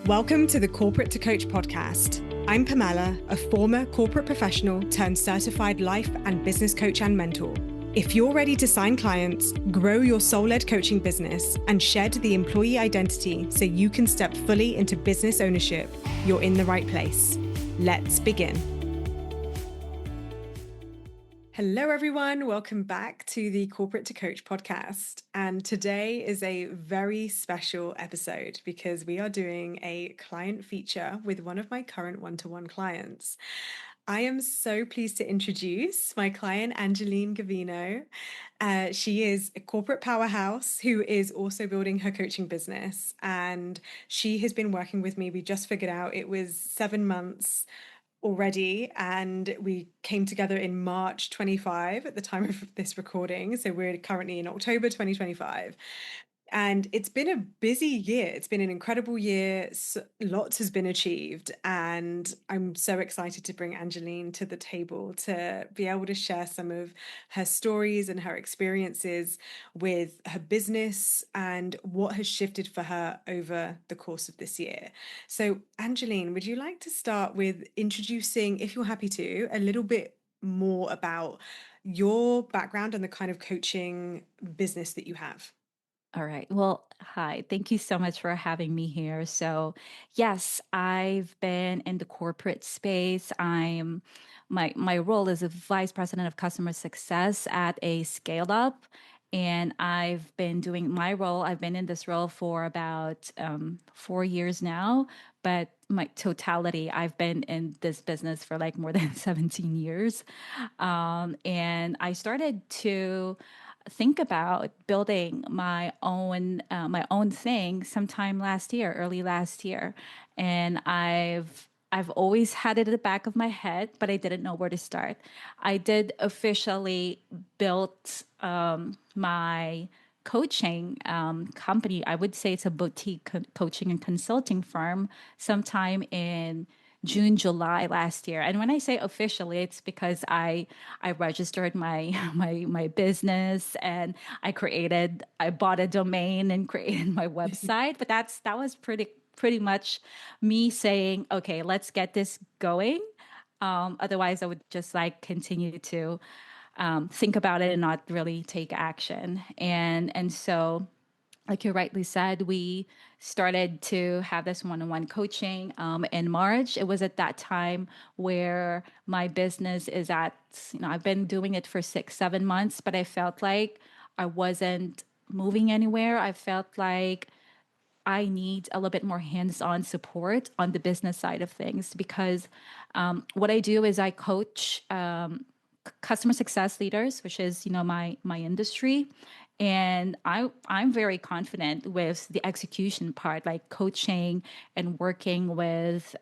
Welcome to the Corporate to Coach podcast. I'm Pamela, a former corporate professional turned certified life and business coach and mentor. If you're ready to sign clients, grow your soul-led coaching business, and shed the employee identity so you can step fully into business ownership, you're in the right place. Let's begin. Hello, everyone. Welcome back to the Corporate to Coach podcast. And today is a very special episode because we are doing a client feature with one of my current one-to-one clients. I am so pleased to introduce my client, Angeline Gavino. She is a corporate powerhouse who is also building her coaching business. And she has been working with me. We just figured out it was 7 months already, and we came together in March 25 at the time of this recording. So we're currently in October 2025. And it's been a busy year. It's been an incredible year. Lots has been achieved. And I'm so excited to bring Angeline to the table to be able to share some of her stories and her experiences with her business and what has shifted for her over the course of this year. So, Angeline, would you like to start with introducing, if you're happy to, a little bit more about your background and the kind of coaching business that you have? All right. Well, hi. Thank you so much for having me here. So, yes, I've been in the corporate space. My role is a vice president of customer success at a scale up, and I've been doing my role. I've been in this role for about 4 years now, but my totality, I've been in this business for like more than 17 years, and I started to think about building my own thing sometime last year, early last year, and I've always had it at the back of my head, but I didn't know where to start. I did officially built my coaching company. I would say it's a boutique coaching and consulting firm sometime in June, July last year. And when I say officially, it's because I registered my my business, and I bought a domain and created my website. But that was pretty much me saying, okay, let's get this going. Otherwise, I would just like continue to think about it and not really take action. And so, like you rightly said, we started to have this one-on-one coaching in March. It was at that time where my business is at, I've been doing it for 6, 7 months, but I felt like I wasn't moving anywhere. I felt like I need a little bit more hands-on support on the business side of things because what I do is I coach customer success leaders, which is my industry, and I'm very confident with the execution part, like coaching and working with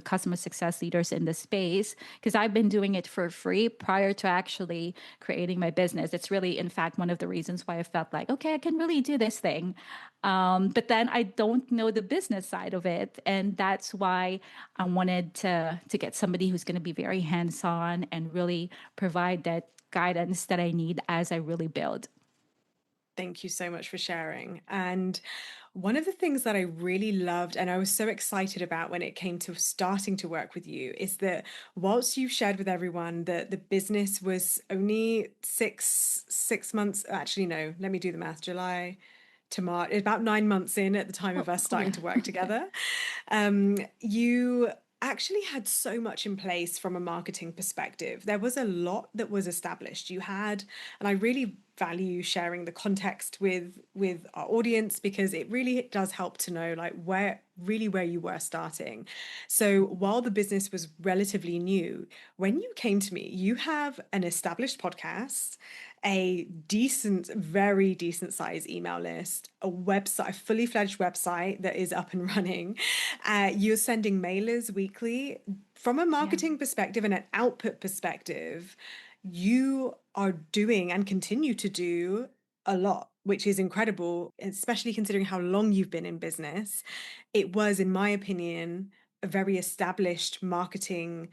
customer success leaders in the space, because I've been doing it for free prior to actually creating my business. It's really, in fact, one of the reasons why I felt like, okay, I can really do this thing. But then I don't know the business side of it, and that's why I wanted to get somebody who's going to be very hands-on and really provide that guidance that I need as I really build. Thank you so much for sharing. And one of the things that I really loved and I was so excited about when it came to starting to work with you is that whilst you shared with everyone that the business was only six months, actually, no, let me do the math, July to March, about 9 months in at the time of us Oh starting yeah. to work together, you actually had so much in place from a marketing perspective. There was a lot that was established. You had, and I really value sharing the context with our audience because it really does help to know like where you were starting. So while the business was relatively new, when you came to me, you have an established podcast, a decent, very decent size email list, a website, a fully fledged website that is up and running. You're sending mailers weekly. From a Yeah. marketing perspective and an output perspective, you are doing and continue to do a lot, which is incredible, especially considering how long you've been in business. It was, in my opinion, a very established marketing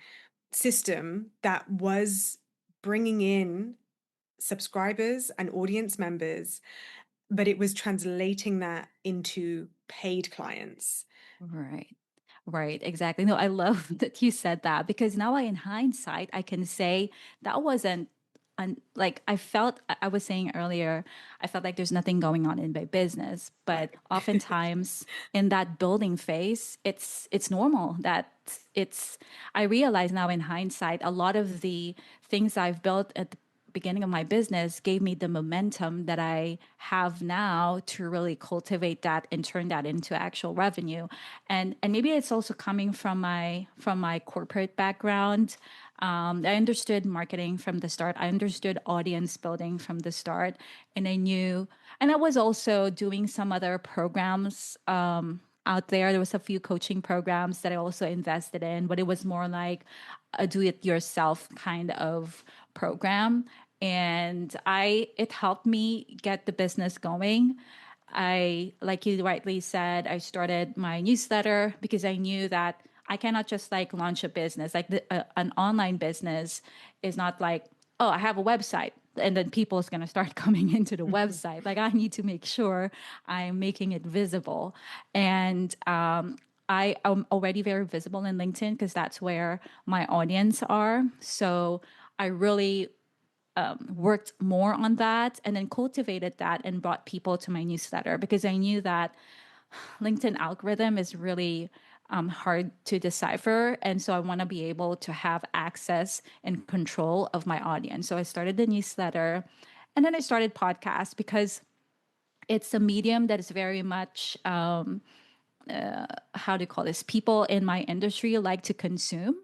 system that was bringing in subscribers and audience members, but it was translating that into paid clients. Right. Right, exactly. No, I love that you said that because now in hindsight, I can say that wasn't like I felt I was saying earlier, I felt like there's nothing going on in my business, Right. but oftentimes in that building phase, it's normal that it's I realize now in hindsight, a lot of the things I've built at the beginning of my business gave me the momentum that I have now to really cultivate that and turn that into actual revenue. And maybe it's also coming from my corporate background. I understood marketing from the start. I understood audience building from the start, and I knew. And I was also doing some other programs out there. There was a few coaching programs that I also invested in, but it was more like a do-it-yourself kind of program. And it helped me get the business going. Like you rightly said, I started my newsletter because I knew that I cannot just like launch a business. Like an online business is not like, oh, I have a website and then people is going to start coming into the website. Like I need to make sure I'm making it visible. And I am already very visible in LinkedIn because that's where my audience are. So I really worked more on that and then cultivated that and brought people to my newsletter because I knew that LinkedIn algorithm is really hard to decipher. And so I want to be able to have access and control of my audience. So I started the newsletter and then I started podcast because it's a medium that is very much how do you call this? People in my industry like to consume.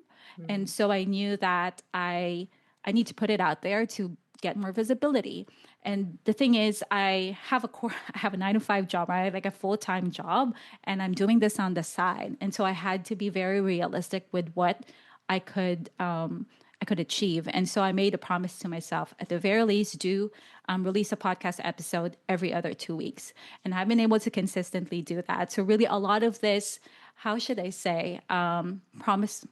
And Mm. so I knew that I need to put it out there to get more visibility. And the thing is, I have a 9 to 5 job, right? Like a full-time job, and I'm doing this on the side. And so I had to be very realistic with what I could I could achieve. And so I made a promise to myself, at the very least, do release a podcast episode every other 2 weeks. And I've been able to consistently do that. So really, a lot of this, how should I say, promise.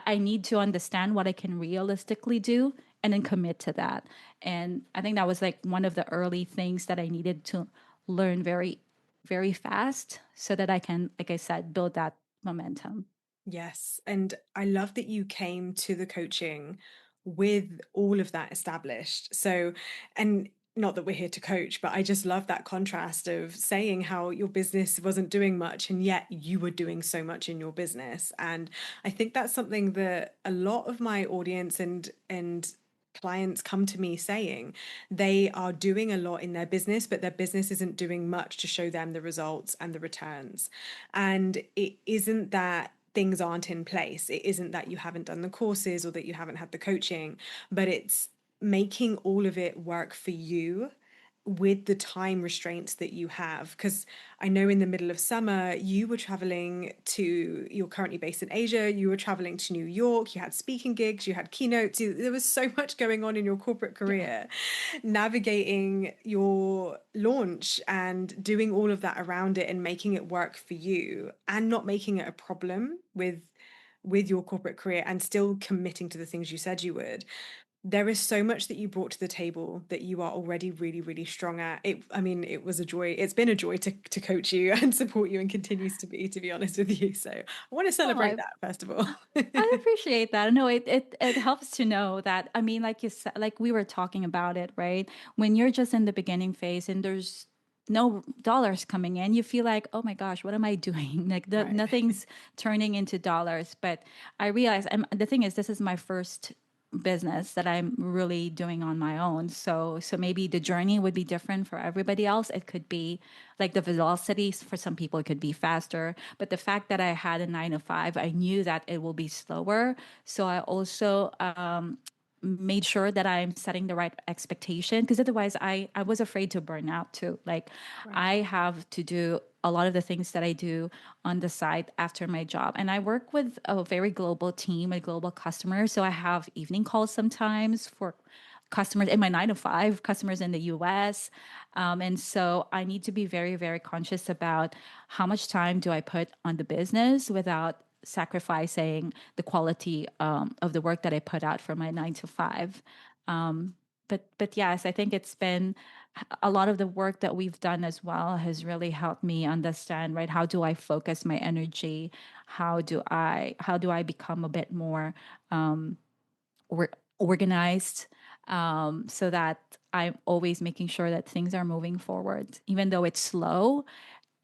I need to understand what I can realistically do and then commit to that. And I think that was like one of the early things that I needed to learn very, very fast so that I can, like I said, build that momentum. Yes. And I love that you came to the coaching with all of that established. So, and not that we're here to coach, but I just love that contrast of saying how your business wasn't doing much and yet you were doing so much in your business. And I think that's something that a lot of my audience and clients come to me saying they are doing a lot in their business, but their business isn't doing much to show them the results and the returns. And it isn't that things aren't in place. It isn't that you haven't done the courses or that you haven't had the coaching, but it's making all of it work for you with the time restraints that you have. Because I know in the middle of summer, you were traveling you're currently based in Asia, you were traveling to New York, you had speaking gigs, you had keynotes, there was so much going on in your corporate Yeah. career. Navigating your launch and doing all of that around it and making it work for you and not making it a problem with your corporate career and still committing to the things you said you would. There is so much that you brought to the table that you are already really, really strong at. I mean, it was a joy. It's been a joy to coach you and support you and continues to be honest with you. So I want to Oh, celebrate that, first of all. I appreciate that. No, it helps to know that. I mean, like you said, like we were talking about it, right? When you're just in the beginning phase and there's no dollars coming in, you feel like, oh my gosh, what am I doing? Like Right. nothing's turning into dollars. But I realize, the thing is, this is my first business that I'm really doing on my own. So maybe the journey would be different for everybody else. It could be like the velocities for some people it could be faster, but the fact that I had a 9 to 5, I knew that it will be slower. So I also made sure that I'm setting the right expectation because otherwise I was afraid to burn out too. Like Right. I have to do a lot of the things that I do on the side after my job. And I work with a very global team, a global customer. So I have evening calls sometimes for customers in my 9 to 5, customers in the US. And so I need to be very, very conscious about how much time do I put on the business without sacrificing the quality of the work that I put out for my 9 to 5. But yes, I think it's been a lot of the work that we've done as well has really helped me understand, right? How do I focus my energy? How do I become a bit more organized, so that I'm always making sure that things are moving forward, even though it's slow.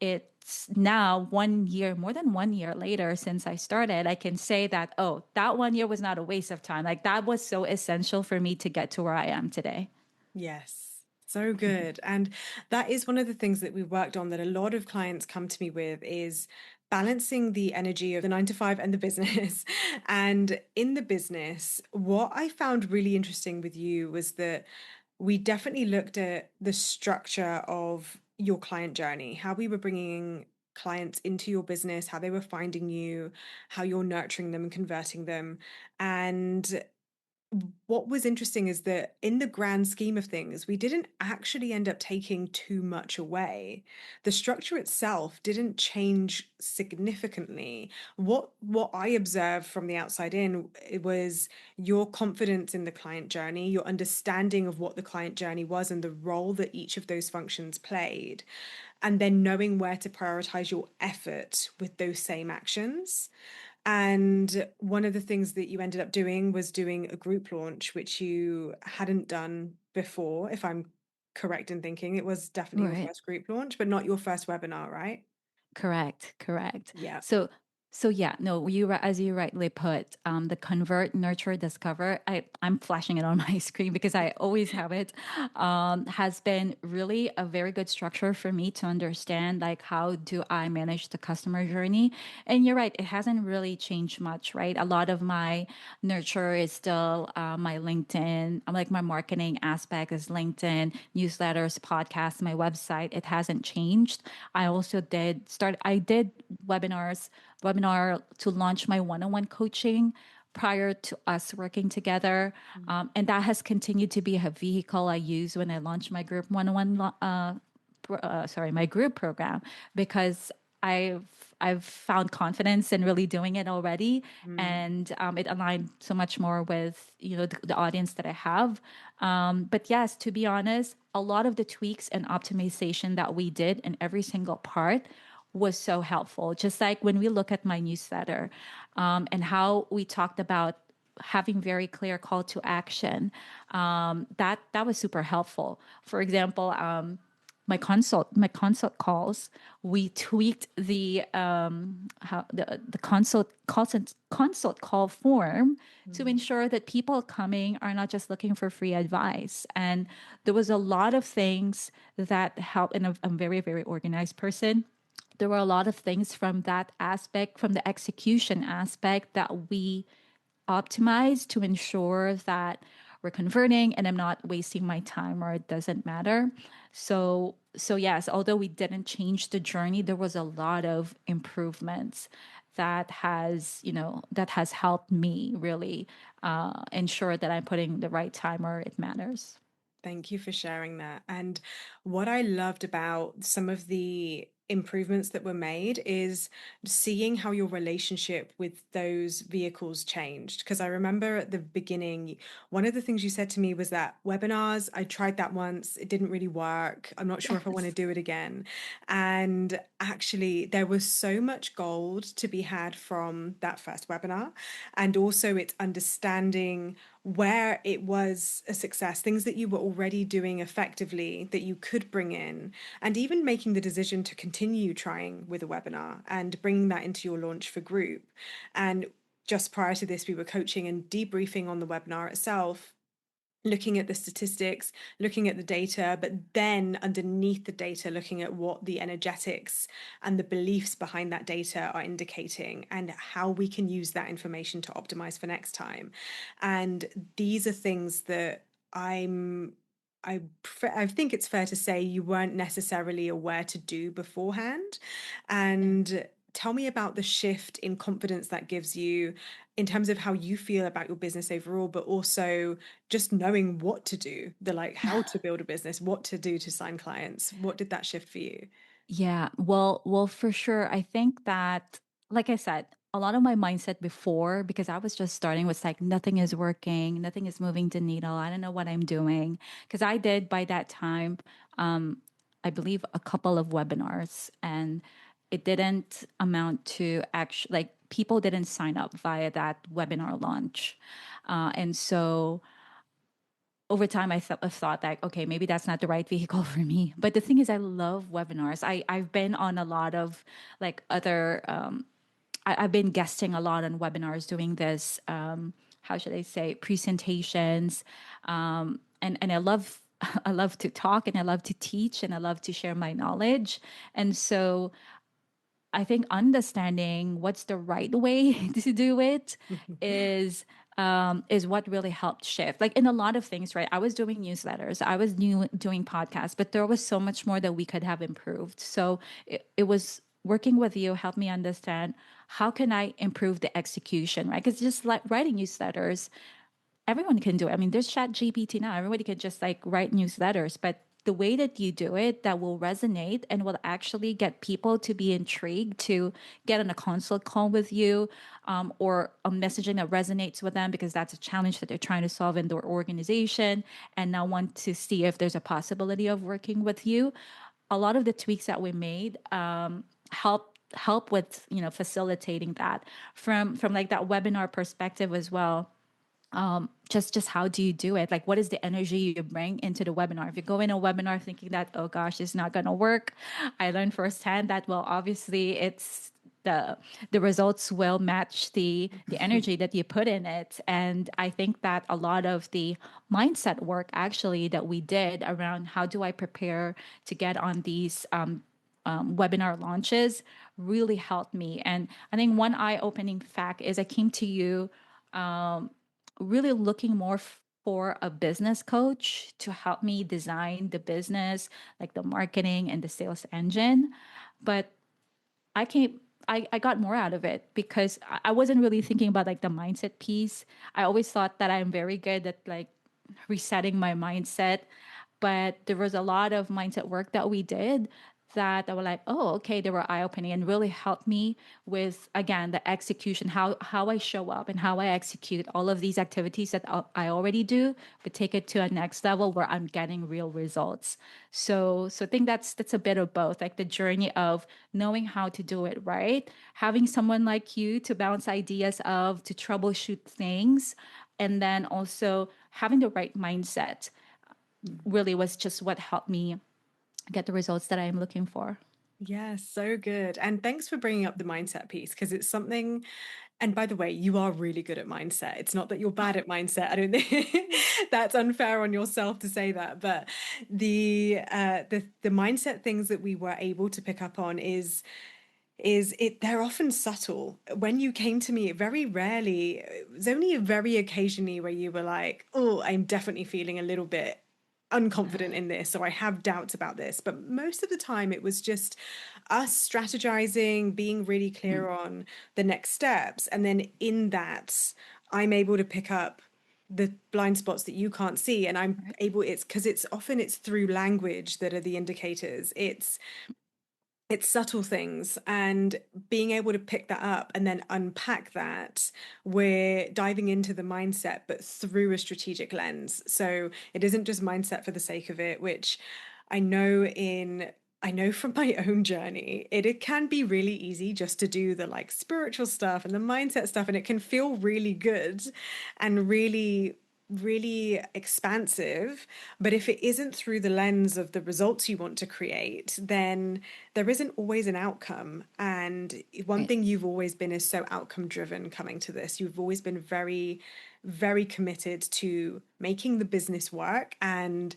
It's now 1 year, more than 1 year later since I started, I can say that, oh, that 1 year was not a waste of time. Like that was so essential for me to get to where I am today. Yes, so good. And that is one of the things that we worked on that a lot of clients come to me with is balancing the energy of the 9 to 5 and the business. And in the business, what I found really interesting with you was that we definitely looked at the structure of your client journey, how we were bringing clients into your business, how they were finding you, how you're nurturing them and converting them. And what was interesting is that in the grand scheme of things, we didn't actually end up taking too much away. The structure itself didn't change significantly. What I observed from the outside in, it was your confidence in the client journey, your understanding of what the client journey was and the role that each of those functions played, and then knowing where to prioritize your effort with those same actions. And one of the things that you ended up doing was doing a group launch, which you hadn't done before, if I'm correct in thinking. It was definitely your Right. first group launch, but not your first webinar, right? Correct, correct. Yeah. So, so yeah, no, as you rightly put, the convert, nurture, discover. I'm flashing it on my screen because I always have it. Has been really a very good structure for me to understand, like, how do I manage the customer journey. And you're right, it hasn't really changed much, right? A lot of my nurture is still my LinkedIn. I'm like, my marketing aspect is LinkedIn, newsletters, podcasts, my website. It hasn't changed. I did webinar to launch my one-on-one coaching prior to us working together. And that has continued to be a vehicle I use when I launch my group one-on-one, my group program, because I've found confidence in really doing it already, Mm, and it aligned so much more with the audience that I have. But yes, to be honest, a lot of the tweaks and optimization that we did in every single part was so helpful. Just like when we look at my newsletter, and how we talked about having very clear call to action, that was super helpful. For example, my consult calls, we tweaked the consult call form to mm, ensure that people coming are not just looking for free advice. And there was a lot of things that help. And I'm a very, very organized person. There were a lot of things from that aspect, from the execution aspect, that we optimize to ensure that we're converting and I'm not wasting my time, or it doesn't matter. So yes, although we didn't change the journey, there was a lot of improvements that has helped me really ensure that I'm putting the right time where it matters. Thank you for sharing that. And what I loved about some of the improvements that were made is seeing how your relationship with those vehicles changed. Because I remember at the beginning, one of the things you said to me was that webinars, I tried that once, it didn't really work. I'm not sure if I want to Yes. do it again. And actually, there was so much gold to be had from that first webinar. And also, it's understanding where it was a success, things that you were already doing effectively that you could bring in, and even making the decision to continue trying with a webinar and bringing that into your launch for group. And just prior to this, we were coaching and debriefing on the webinar itself, looking at the statistics, looking at the data, but then underneath the data, looking at what the energetics and the beliefs behind that data are indicating and how we can use that information to optimize for next time. And these are things that I think it's fair to say you weren't necessarily aware to do beforehand. And tell me about the shift in confidence that gives you in terms of how you feel about your business overall, but also just knowing what to do, the like how to build a business, what to do to sign clients. What did that shift for you? Yeah, well, for sure. I think that, like I said, a lot of my mindset before, because I was just starting, was like, nothing is working, nothing is moving the needle. I don't know what I'm doing. Because I did by that time, um, I believe a couple of webinars, and it didn't amount to actually, like, people didn't sign up via that webinar launch. And so over time, I've thought that, okay, maybe that's not the right vehicle for me. But the thing is, I love webinars. I've been on a lot of like other I've been guesting a lot on webinars, doing this, how should I say, presentations. And I love, I love to talk, and I love to teach, and I love to share my knowledge. And so I think understanding what's the right way to do it is what really helped shift. Like in a lot of things, right? I was doing newsletters, I was doing podcasts, but there was so much more that we could have improved. So it was working with you helped me understand how can I improve the execution, right? Because just like writing newsletters, everyone can do it. I mean, there's Chat GPT now. Everybody can just like write newsletters, but the way that you do it that will resonate and will actually get people to be intrigued to get on a consult call with you, or a messaging that resonates with them because that's a challenge that they're trying to solve in their organization and now want to see if there's a possibility of working with you. A lot of the tweaks that we made help with facilitating that from like that webinar perspective as well. Just how do you do it? Like, what is the energy you bring into the webinar? If you go in a webinar thinking that, oh gosh, it's not going to work, I learned firsthand that, well, obviously it's the results will match the energy that you put in it. And I think that a lot of the mindset work actually that we did around how do I prepare to get on these webinar launches really helped me. And I think one eye-opening fact is I came to you really looking more for a business coach to help me design the business, like the marketing and the sales engine. But I came, I got more out of it because I wasn't really thinking about like the mindset piece. I always thought that I'm very good at like resetting my mindset, but there was a lot of mindset work that we did that I was like, oh, okay, they were eye-opening and really helped me with, again, the execution, how I show up and how I execute all of these activities that I already do, but take it to a next level where I'm getting real results. So I think that's a bit of both, like the journey of knowing how to do it right, having someone like you to bounce ideas of, to troubleshoot things, and then also having the right mindset really was just what helped me get the results that I'm looking for. Yeah, so good. And thanks for bringing up the mindset piece because it's something. And by the way, you are really good at mindset. It's not that you're bad at mindset. I don't think that's unfair on yourself to say that. But the mindset things that we were able to pick up on is it they're often subtle. When you came to me, very rarely, it was only very occasionally where you were like, oh, I'm definitely feeling a little bit unconfident in this, or I have doubts about this. But most of the time it was just us strategizing, being really Mm, clear on the next steps, and then in that I'm able to pick up the blind spots that you can't see, and I'm right. able, it's because it's often it's through language that are the indicators. It's subtle things, and being able to pick that up and then unpack that, we're diving into the mindset but through a strategic lens. So it isn't just mindset for the sake of it, which i know in I know from my own journey, it can be really easy just to do the like spiritual stuff and the mindset stuff, and it can feel really good and really expansive. But if it isn't through the lens of the results you want to create, then there isn't always an outcome. And one Right. thing you've always been is so outcome driven coming to this. You've always been very committed to making the business work and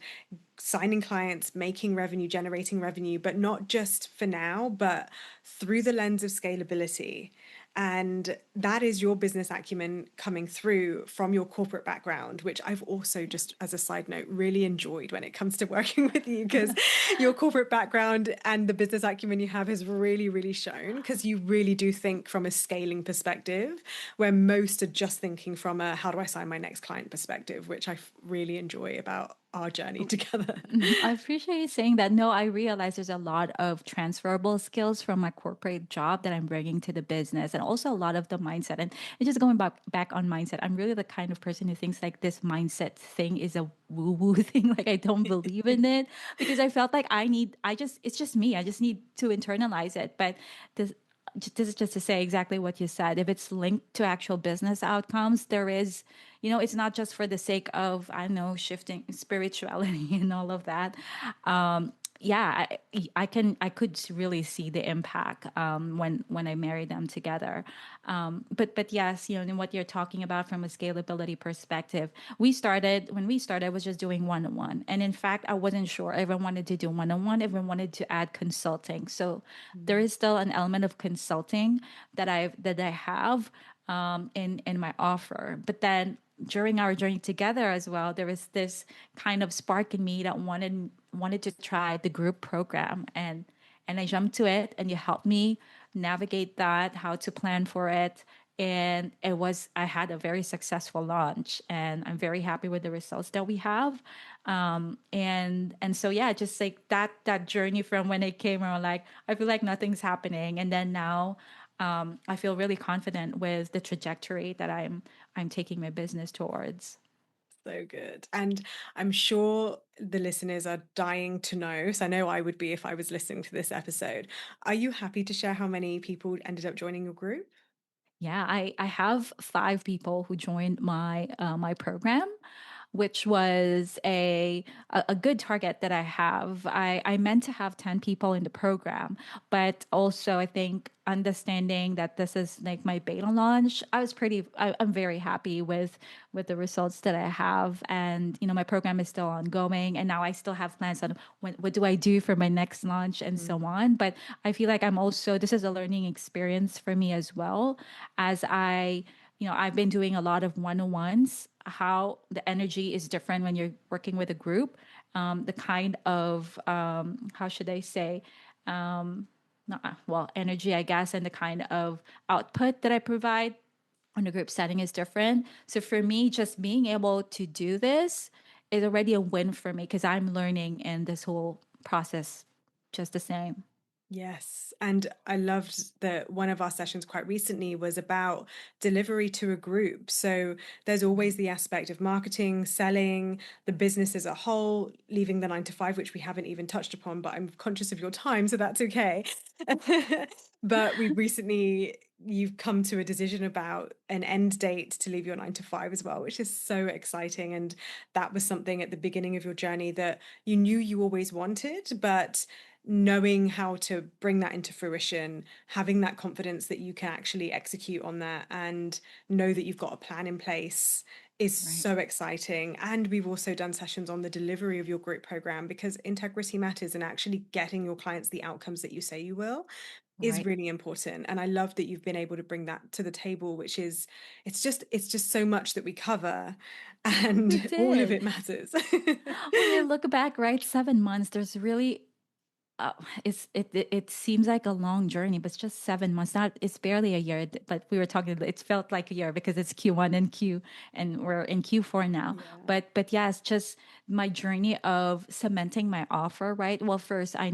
signing clients, making revenue, generating revenue, but not just for now, but through the lens of scalability. And that is your business acumen coming through from your corporate background, which I've also, just as a side note, really enjoyed when it comes to working with you, because your corporate background and the business acumen you have has really shown, because you really do think from a scaling perspective, where most are just thinking from a how do I sign my next client perspective, which I really enjoy about our journey together. I appreciate you saying that. No, I realize there's a lot of transferable skills from my corporate job that I'm bringing to the business, and also a lot of the mindset. And just going back on mindset, I'm really the kind of person who thinks like this mindset thing is a woo woo thing. Like I don't believe in it because I felt like it's just me. I just need to internalize it. But this this is just to say exactly what you said. If it's linked to actual business outcomes, there is, it's not just for the sake of, I don't know, shifting spirituality and all of that. Yeah, I could really see the impact when I marry them together. But yes, and what you're talking about from a scalability perspective, when we started, I was just doing one on one, and in fact, I wasn't sure if I wanted to do one on one, if I wanted to add consulting. So there Mm. is still an element of consulting that I have in my offer. But then during our journey together as well, there was this kind of spark in me that wanted to try the group program, and I jumped to it, and you helped me navigate that, how to plan for it. And I had a very successful launch, and I'm very happy with the results that we have. And so yeah, just like that journey from when it came around, like I feel like nothing's happening, and then now I feel really confident with the trajectory that I'm taking my business towards. So good. And I'm sure the listeners are dying to know. So I know I would be if I was listening to this episode. Are you happy to share how many people ended up joining your group? Yeah, I have 5 people who joined my program, which was a good target that I have. I meant to have 10 people in the program, but also I think understanding that this is like my beta launch, I'm very happy with the results that I have. And my program is still ongoing, and now I still have plans on what do I do for my next launch and so Mm. on. But I feel like this is a learning experience for me as well, as I've been doing a lot of one-on-ones, how the energy is different when you're working with a group. The kind of, how should I say, not, well, energy, I guess, and the kind of output that I provide on a group setting is different. So for me, just being able to do this is already a win for me because I'm learning in this whole process just the same. Yes. And I loved that one of our sessions quite recently was about delivery to a group. So there's always the aspect of marketing, selling, the business as a whole, leaving the 9 to 5, which we haven't even touched upon, but I'm conscious of your time, so that's okay. But you've come to a decision about an end date to leave your 9 to 5 as well, which is so exciting. And that was something at the beginning of your journey that you knew you always wanted, but knowing how to bring that into fruition, having that confidence that you can actually execute on that and know that you've got a plan in place is Right. so exciting. And we've also done sessions on the delivery of your group program because integrity matters, and actually getting your clients the outcomes that you say you will is Right. really important. And I love that you've been able to bring that to the table, which is it's just so much that we cover We and all of did. it matters. When I look back, right, 7 months, there's really uh, it seems like a long journey, but it's just 7 months. Not it's barely a year, but we were talking. It felt like a year because it's Q1 and we're in Q4 now. Yeah. But yeah, it's just my journey of cementing my offer. Right. Well, first I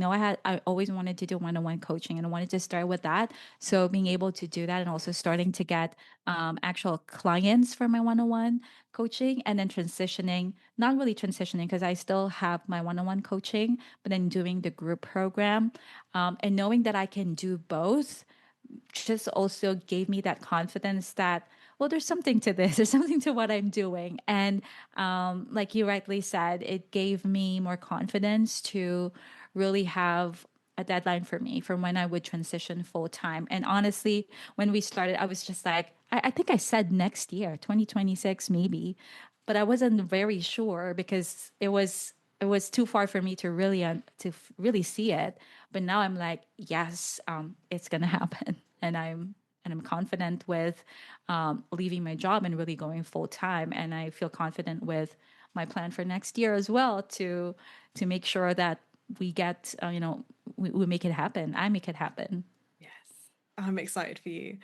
always wanted to do one-on-one coaching, and I wanted to start with that. So being able to do that, and also starting to get actual clients for my one-on-one coaching, and then transitioning, not really transitioning because I still have my one-on-one coaching, but then doing the group program, and knowing that I can do both just also gave me that confidence that, well, there's something to this, there's something to what I'm doing. And like you rightly said, it gave me more confidence to really have a deadline for me from when I would transition full time. And honestly, when we started, I was just like, I think I said next year, 2026, maybe, but I wasn't very sure because it was too far for me to really see it. But now I'm like, yes, it's gonna happen, and I'm confident with leaving my job and really going full time. And I feel confident with my plan for next year as well to make sure that we get we make it happen. I make it happen. Yes, I'm excited for you.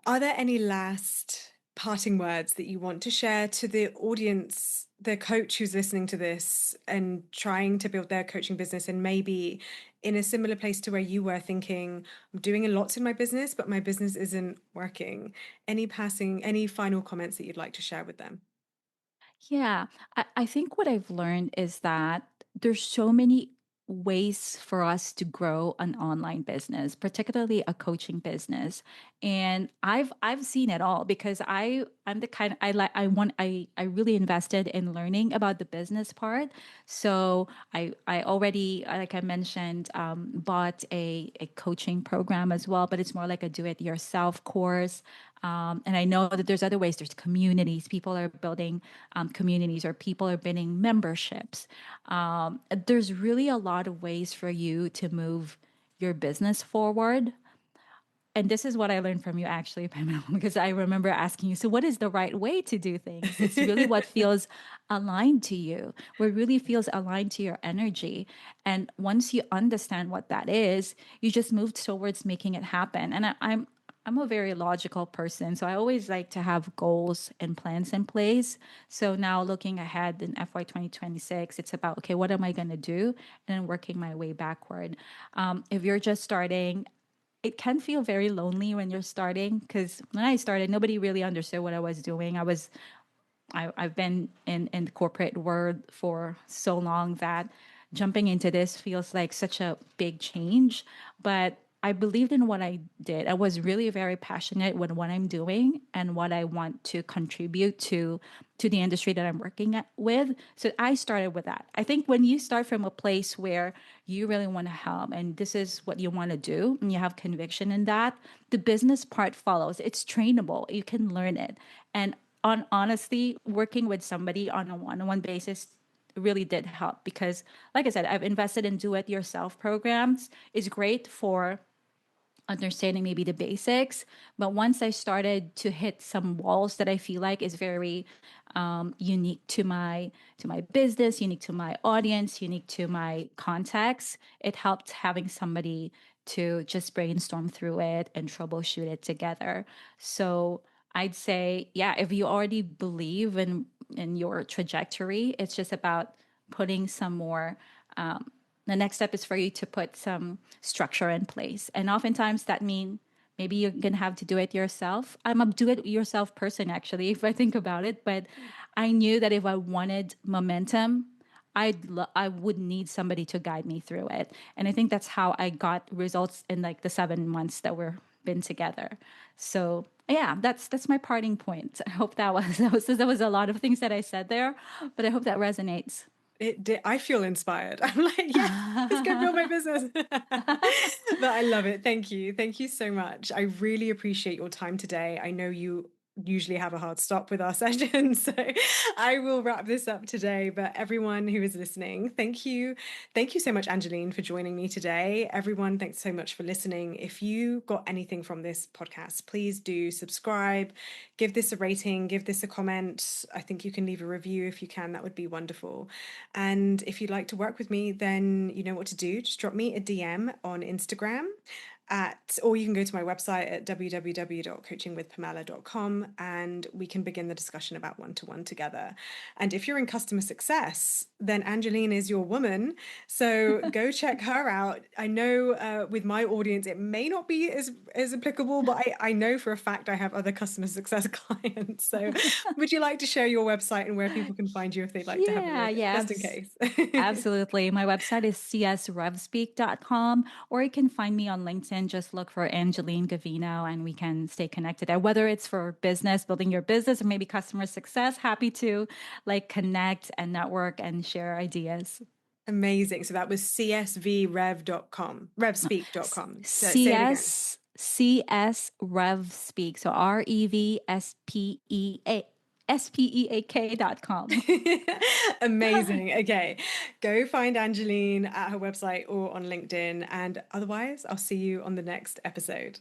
Are there any last parting words that you want to share to the audience the coach who's listening to this and trying to build their coaching business and maybe in a similar place to where you were thinking, I'm doing a lot in my business, but my business isn't working. Any final comments that you'd like to share with them? Yeah, I think what I've learned is that there's so many ways for us to grow an online business, particularly a coaching business. And I've seen it all because I'm the kind I really invested in learning about the business part. So I already, like I mentioned, bought a coaching program as well, but it's more like a do it yourself course. And I know that there's other ways. There's communities. People are building communities, or people are building memberships. There's really a lot of ways for you to move your business forward. And this is what I learned from you, actually, Pamela, because I remember asking you, so what is the right way to do things? It's really what feels aligned to you, what really feels aligned to your energy. And once you understand what that is, you just move towards making it happen. And I'm a very logical person, so I always like to have goals and plans in place. So now looking ahead in FY 2026, it's about, okay, what am I going to do? And then working my way backward. If you're just starting, it can feel very lonely when you're starting, because when I started, nobody really understood what I was doing. I've been in the corporate world for so long that jumping into this feels like such a big change. But I believed in what I did. I was really very passionate with what I'm doing and what I want to contribute to the industry that I'm working with. So I started with that. I think when you start from a place where you really want to help and this is what you want to do and you have conviction in that, the business part follows. It's trainable. You can learn it. And on honestly, working with somebody on a one-on-one basis really did help because, like I said, I've invested in do-it-yourself programs. It's great for understanding maybe the basics, but once I started to hit some walls that I feel like is very unique to my business, unique to my audience, unique to my context, it helped having somebody to just brainstorm through it and troubleshoot it together. So I'd say, yeah, if you already believe in your trajectory, it's just about putting some more. The next step is for you to put some structure in place, and oftentimes that means maybe you're gonna have to do it yourself. I'm a do it yourself person, actually, if I think about it. But I knew that if I wanted momentum, I would need somebody to guide me through it, and I think that's how I got results in like the 7 months that we're been together. So yeah, that's my parting point. I hope that was a lot of things that I said there, but I hope that resonates. It did. I feel inspired. I'm like, yes, let's go build my business. But I love it. Thank you. Thank you so much. I really appreciate your time today. I know you usually have a hard stop with our session, so I will wrap this up today. But everyone who is listening, thank you. Thank you so much, Angeline, for joining me today. Everyone, thanks so much for listening. If you got anything from this podcast, please do subscribe, give this a rating, give this a comment. I think you can leave a review if you can. That would be wonderful. And if you'd like to work with me, then you know what to do. Just drop me a DM on Instagram or you can go to my website at www.coachingwithpamela.com and we can begin the discussion about one-to-one together. And if you're in customer success, then Angeline is your woman. So go check her out. I know with my audience, it may not be as applicable, but I know for a fact I have other customer success clients. So would you like to share your website and where people can find you if they'd like to have a Yeah, look, yeah, just in case? absolutely. My website is csrevspeak.com, or you can find me on LinkedIn. Just look for Angeline Gavino and we can stay connected there. Whether it's for business, building your business, or maybe customer success, happy to like connect and network and share ideas. Amazing. So that was csvrev.com, revspeak.com. Say it again. CS Rev Speak. So REVSPEAK.com. Amazing. Okay. Go find Angeline at her website or on LinkedIn. And otherwise, I'll see you on the next episode.